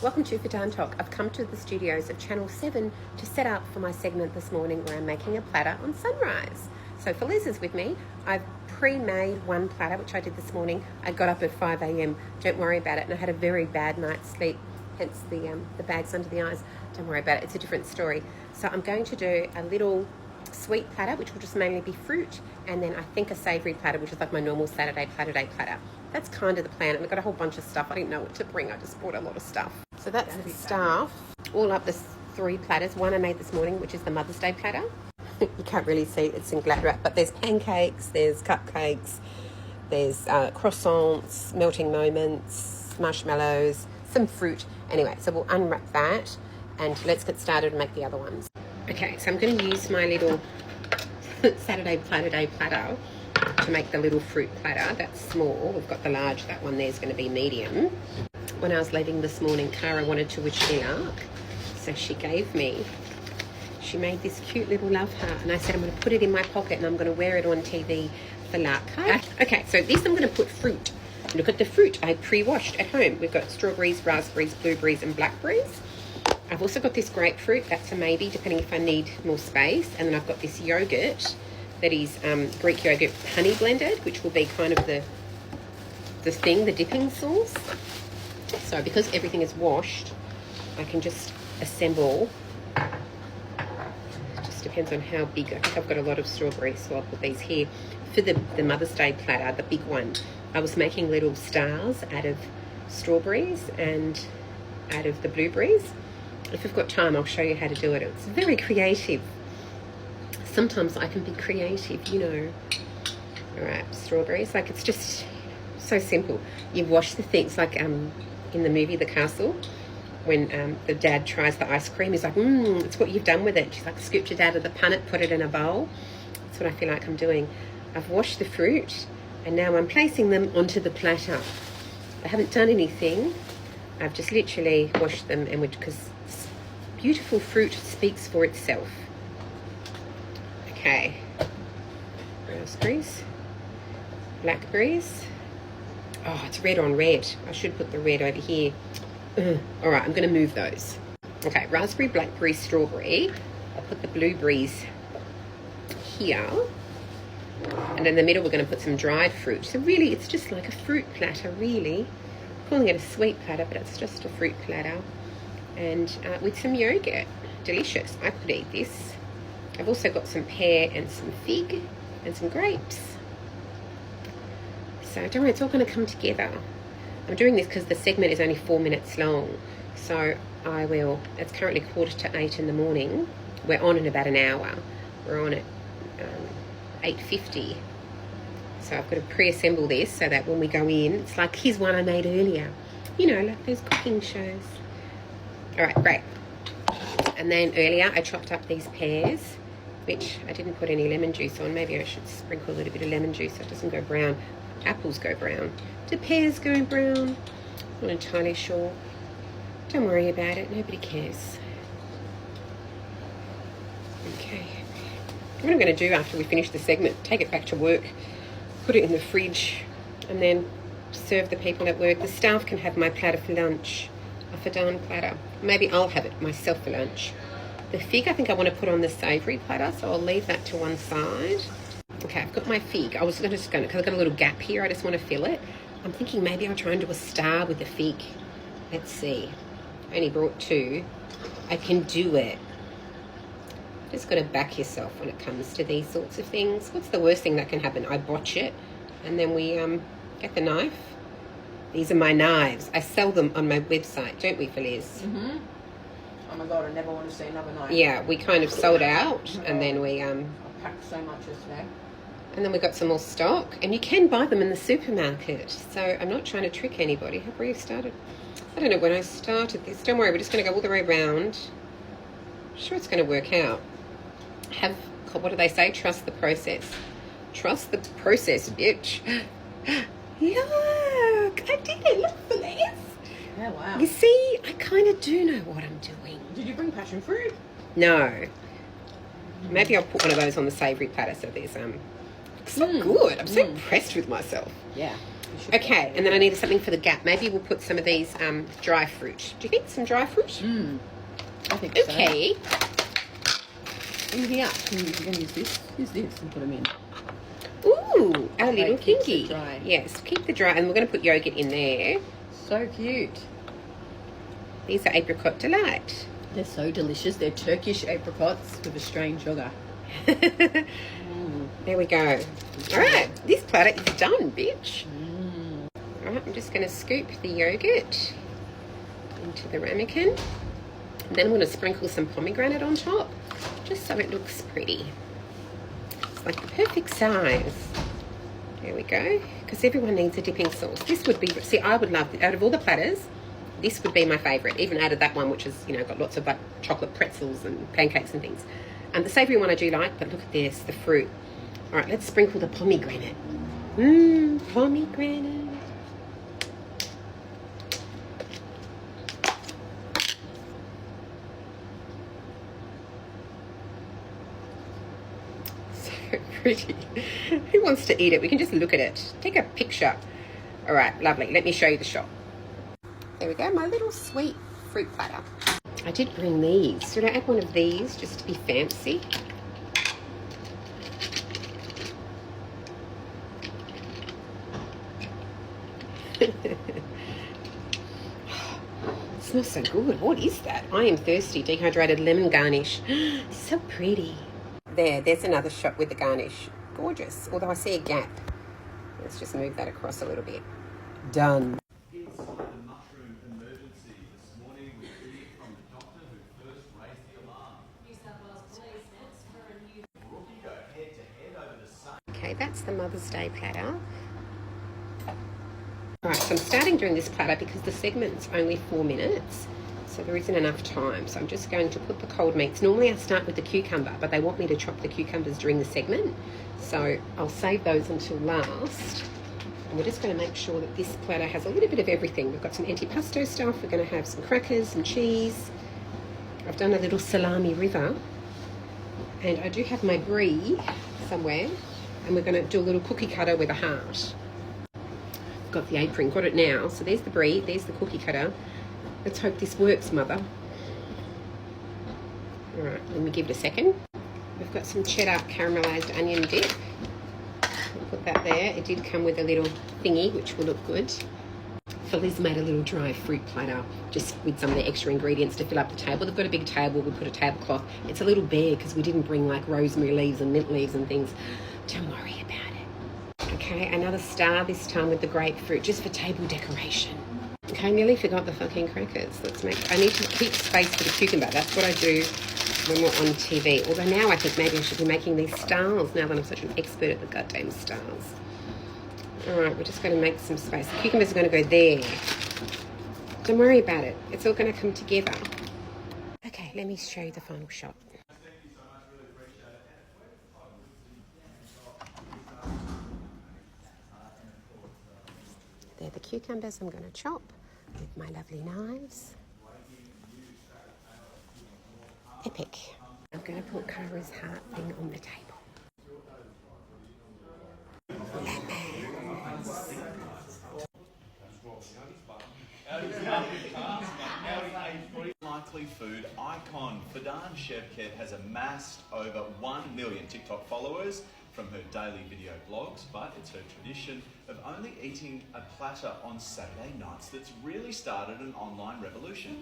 Welcome to Fadan Talk. I've come to the studios of Channel 7 to set up for my segment this morning where I'm making a platter on sunrise. So for Liz is with me, I've pre-made one platter, which I did this morning. I got up at 5 a.m. Don't worry about it. And I had a very bad night's sleep, hence the bags under the eyes. Don't worry about it. It's a different story. So I'm going to do a little sweet platter, which will just mainly be fruit, and then I think a savoury platter, which is like my normal Saturday platter. That's kind of the plan. And I've got a whole bunch of stuff. I didn't know what to bring. I just bought a lot of stuff. So that's the stuff. All up the 3 platters. One I made this morning, which is the Mother's Day platter. You can't really see it's in glad wrap, but there's pancakes, there's cupcakes, there's croissants, melting moments, marshmallows, some fruit. Anyway, so we'll unwrap that and let's get started and make the other ones. Okay, so I'm going to use my little Saturday platter to make the little fruit platter. That's small. We've got the large. That one there's going to be medium. When I was leaving this morning, Cara wanted to wish me luck, so she made this cute little love heart, and I said I'm going to put it in my pocket and I'm going to wear it on TV for luck. Okay, so this I'm going to put fruit. Look at the fruit I pre-washed at home. We've got strawberries, raspberries, blueberries and blackberries. I've also got this grapefruit. That's a maybe, depending if I need more space. And then I've got this yogurt that is Greek yogurt honey blended, which will be kind of the dipping sauce. So because everything is washed, I can just assemble. It just depends on how big. I think I've got a lot of strawberries, so I'll put these here. For the Mother's Day platter, the big one, I was making little stars out of strawberries and out of the blueberries. If we've got time, I'll show you how to do it. It's very creative. Sometimes I can be creative, you know. All right, strawberries. Like, it's just so simple. You wash the things, like in the movie The Castle, when the dad tries the ice cream, he's like, it's what you've done with it. She's like, scooped it out of the punnet, put it in a bowl. That's what I feel like I'm doing. I've washed the fruit, and now I'm placing them onto the platter. I haven't done anything. I've just literally washed them, and because beautiful fruit speaks for itself. Okay, raspberries, blackberries. Oh, it's red on red. I should put the red over here. All right, I'm going to move those. Okay, raspberry, blackberry, strawberry. I'll put the blueberries here. And in the middle, we're going to put some dried fruit. So really, it's just like a fruit platter, really. I'm calling it a sweet platter, but it's just a fruit platter. And with some yogurt. Delicious. I could eat this. I've also got some pear and some fig and some grapes. So don't worry, it's all going to come together. I'm doing this because the segment is only 4 minutes long. So I will, it's currently 7:45 in the morning. We're on in about an hour. We're on at 8:50. So I've got to pre-assemble this so that when we go in, it's like, here's one I made earlier. You know, like those cooking shows. All right, great. And then earlier I chopped up these pears, which I didn't put any lemon juice on. Maybe I should sprinkle a little bit of lemon juice so it doesn't go brown. Apples go brown. Do pears go brown? I'm not entirely sure. Don't worry about it. Nobody cares. Okay. What I'm going to do after we finish the segment, take it back to work, put it in the fridge, and then serve the people at work. The staff can have my platter for lunch. A Fadan platter. Maybe I'll have it myself for lunch. The fig I think I want to put on the savoury platter, so I'll leave that to one side. Okay, I've got my fig. I was just going to, because I've got a little gap here, I just want to fill it. I'm thinking maybe I'll try and do a star with the fig. Let's see. I only brought 2. I can do it. Just got to back yourself when it comes to these sorts of things. What's the worst thing that can happen? I botch it, and then we get the knife. These are my knives. I sell them on my website, don't we, Feliz? Mm-hmm. Oh my God, I never want to see another knife. Yeah, we kind of sold out, and then we I packed so much yesterday. and then we got some more stock, and you can buy them in the supermarket. So I'm not trying to trick anybody. Have we started? I don't know when I started this. Don't worry, we're just going to go all the way around. I'm sure it's going to work out. What do they say? Trust the process. Trust the process, bitch. Look, I did it. Look for this. Yeah, wow. You see, I kind of do know what I'm doing. Did you bring passion fruit? No. Maybe I'll put one of those on the savoury platter so there's looks so good. I'm so impressed with myself. Yeah. Okay, and then I need something for the gap. Maybe we'll put some of these dry fruit. Do you think some dry fruit? I think so. Okay. In here. Can you use this? Use this and put them in. Ooh, our little keeps it thingy. dry. Yes, keep the dry, and we're going to put yogurt in there. So cute. These are apricot delight. They're so delicious. They're Turkish apricots with Australian sugar. There we go. All right, this platter is done, bitch. All right, I'm just going to scoop the yogurt into the ramekin. And then I'm going to sprinkle some pomegranate on top, just so it looks pretty. It's like the perfect size. There we go. Because everyone needs a dipping sauce. This would be, see, I would love, out of all the platters, this would be my favourite. Even out of that one, which is, you know, got lots of like chocolate pretzels and pancakes and things. And the savoury one I do like, but look at this, the fruit. All right, let's sprinkle the pomegranate. Pomegranate. Pretty. Who wants to eat it? We can just look at it. Take a picture. All right, lovely. Let me show you the shop. There we go, my little sweet fruit platter. I did bring these. Should I add one of these just to be fancy? It smells so good. What is that? I am thirsty. Dehydrated lemon garnish. So pretty. There's another shot with the garnish. Gorgeous. Although I see a gap. Let's just move that across a little bit. Done. Inside the mushroom emergency this morning, we hear from the doctor who first raised the alarm. New South Wales Police announced for a new Rookie go head to head over the sun. Okay, that's the Mother's Day platter. All right, so I'm starting doing this platter because the segment's only 4 minutes. So there isn't enough time. So I'm just going to put the cold meats. Normally I start with the cucumber, but they want me to chop the cucumbers during the segment. So I'll save those until last. And we're just going to make sure that this platter has a little bit of everything. We've got some antipasto stuff. We're going to have some crackers and cheese. I've done a little salami river. And I do have my brie somewhere. And we're going to do a little cookie cutter with a heart. I've got the apron, got it now. So there's the brie, there's the cookie cutter. Let's hope this works, Mother. All right, let me give it a second. We've got some cheddar caramelised onion dip. I'll put that there. It did come with a little thingy, which will look good. Feliz made a little dry fruit platter, just with some of the extra ingredients to fill up the table. They've got a big table. We put a tablecloth. It's a little bare because we didn't bring like rosemary leaves and mint leaves and things. Don't worry about it. Okay, another star this time with the grapefruit, just for table decoration. Okay, I nearly forgot the fucking crackers. I need to keep space for the cucumber. That's what I do when we're on TV. Although now I think maybe I should be making these stars now that I'm such an expert at the goddamn stars. All right, we're just going to make some space. The cucumbers are going to go there. Don't worry about it. It's all going to come together. Okay, let me show you the final shot. They're the cucumbers I'm going to chop with my lovely knives. Epic. I'm going to put Kara's heart thing on the table. Likely food icon Fadan Shevket has amassed over 1 million TikTok followers from her daily video blogs, but it's her tradition of only eating a platter on Saturday nights that's really started an online revolution.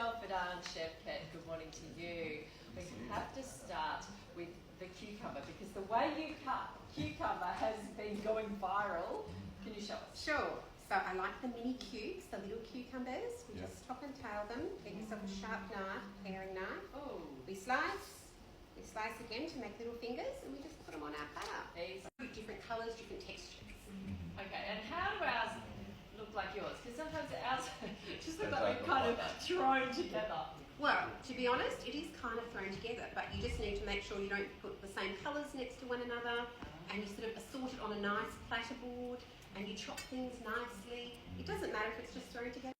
Fadan Shevket, good morning to you. We have to start with the cucumber because the way you cut cucumber has been going viral. Can you show us? Sure. So I like the mini cubes, the little cucumbers. We just top and tail them. Get yourself a sharp knife, paring knife. Oh, We slice again to make little fingers, and we just put them on our platter. easy. Different colours, different textures. Okay, and how do ours look like yours? Because sometimes ours just look like they're kind of thrown together. Well, to be honest, it is kind of thrown together, but you just need to make sure you don't put the same colours next to one another, and you sort of assort it on a nice platter board, and you chop things nicely. It doesn't matter if it's just thrown together.